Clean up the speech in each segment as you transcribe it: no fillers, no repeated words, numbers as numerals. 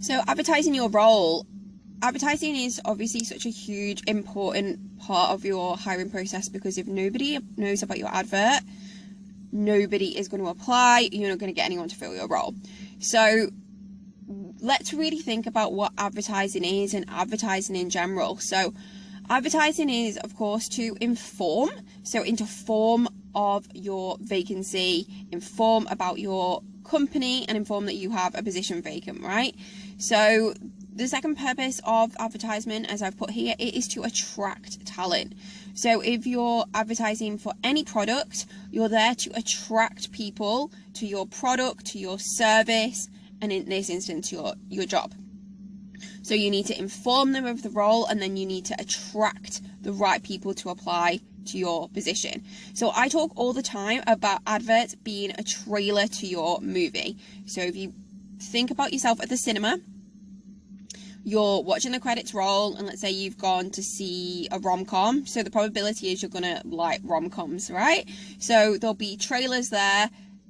So advertising your role. Advertising is obviously such a huge, important part of your hiring process, because if nobody knows about your advert, nobody is going to apply. You're not going to get anyone to fill your role. So let's really think about what advertising is and advertising in general. So advertising is, of course, to inform. So inform of your vacancy, inform about your company, and inform that you have a position vacant, right? So the second purpose of advertisement, as I've put here, it is to attract talent. So if you're advertising for any product, you're there to attract people to your product, to your service, and in this instance, your job. So you need to inform them of the role, and then you need to attract the right people to apply to your position. So I talk all the time about adverts being a trailer to your movie. So if you think about yourself at the cinema, you're watching the credits roll, and let's say you've gone to see a rom-com. So the probability is you're going to like rom-coms, right? So there'll be trailers there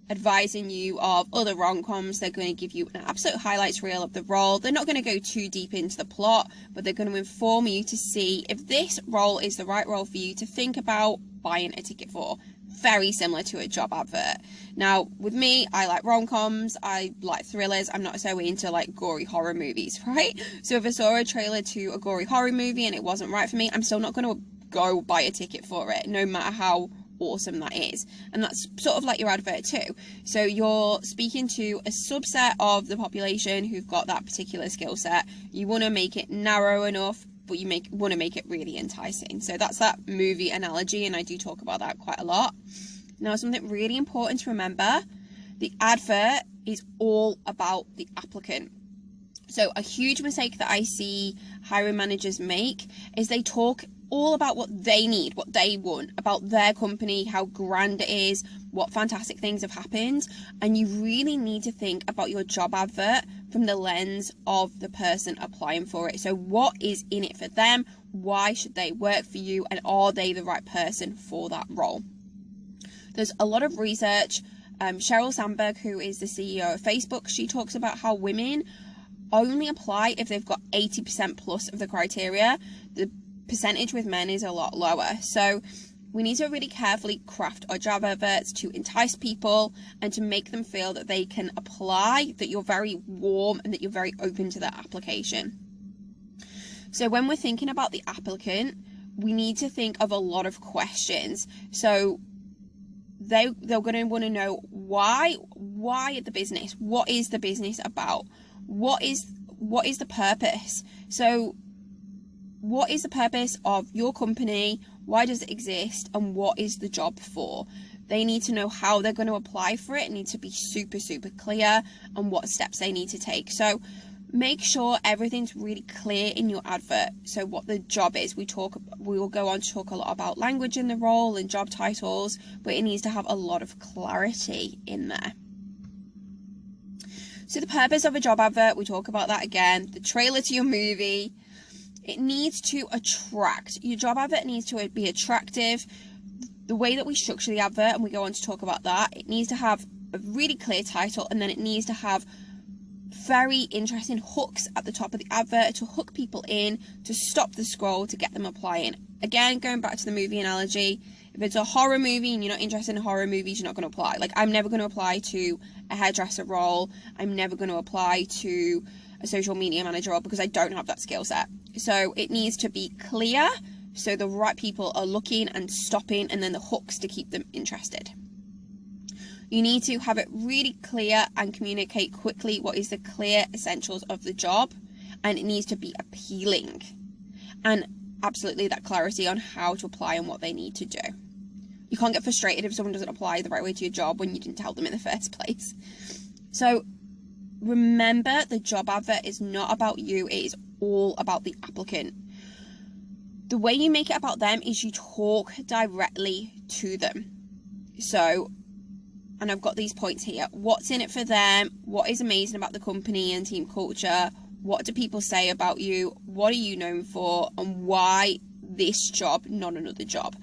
advising you of other rom-coms. They're going to give you an absolute highlights reel of the role. They're not going to go too deep into the plot, but they're going to inform you to see if this role is the right role for you to think about buying a ticket for. Very similar to a job advert. Now, with me, I like rom-coms, I like thrillers. I'm not so into like gory horror movies, right? So if I saw a trailer to a gory horror movie and it wasn't right for me, I'm still not going to go buy a ticket for it, no matter how awesome that is. And that's sort of like your advert too. So you're speaking to a subset of the population who've got that particular skill set. You want to make it narrow enough, but you want to make it really enticing. So that's that movie analogy, and I do talk about that quite a lot. Now, something really important to remember, the advert is all about the applicant. So a huge mistake that I see hiring managers make is they talk all about what they need, what they want, about their company, how grand it is, what fantastic things have happened. And you really need to think about your job advert from the lens of the person applying for it. So what is in it for them? Why should they work for you? And are they the right person for that role? There's a lot of research. Sheryl Sandberg, who is the CEO of Facebook, she talks about how women only apply if they've got 80% plus of the criteria. The percentage with men is a lot lower. So we need to really carefully craft our job adverts to entice people and to make them feel that they can apply, that you're very warm and that you're very open to that application. So when we're thinking about the applicant, we need to think of a lot of questions. So they're going to want to know why the business, what is the business about? What is the purpose? So what is the purpose of your company? Why does it exist? And what is the job for? They need to know how they're going to apply for it. It needs to be super, super clear on what steps they need to take. So make sure everything's really clear in your advert. So what the job is, we will go on to talk a lot about language in the role and job titles, but it needs to have a lot of clarity in there. So the purpose of a job advert, we talk about that again, the trailer to your movie. It needs to attract. Your job advert needs to be attractive. The way that we structure the advert, and we go on to talk about that, it needs to have a really clear title, and then it needs to have very interesting hooks at the top of the advert to hook people in, to stop the scroll, to get them applying. Again, going back to the movie analogy, if it's a horror movie and you're not interested in horror movies, you're not going to apply. Like, I'm never going to apply to a hairdresser role. I'm never going to apply to a social media manager role because I don't have that skill set. So it needs to be clear so the right people are looking and stopping, and then the hooks to keep them interested. You need to have it really clear and communicate quickly what is the clear essentials of the job, and it needs to be appealing. And absolutely that clarity on how to apply and what they need to do. You can't get frustrated if someone doesn't apply the right way to your job when you didn't tell them in the first place. So remember, the job advert is not about you, it is all about the applicant. The way you make it about them is you talk directly to them. So, and I've got these points here. What's in it for them? What is amazing about the company and team culture? What do people say about you? What are you known for? And why this job, not another job?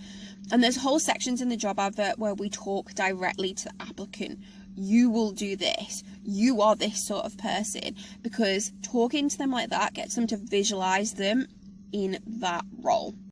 And there's whole sections in the job advert where we talk directly to the applicant. you will do this, you are this sort of person, because talking to them like that gets them to visualize them in that role.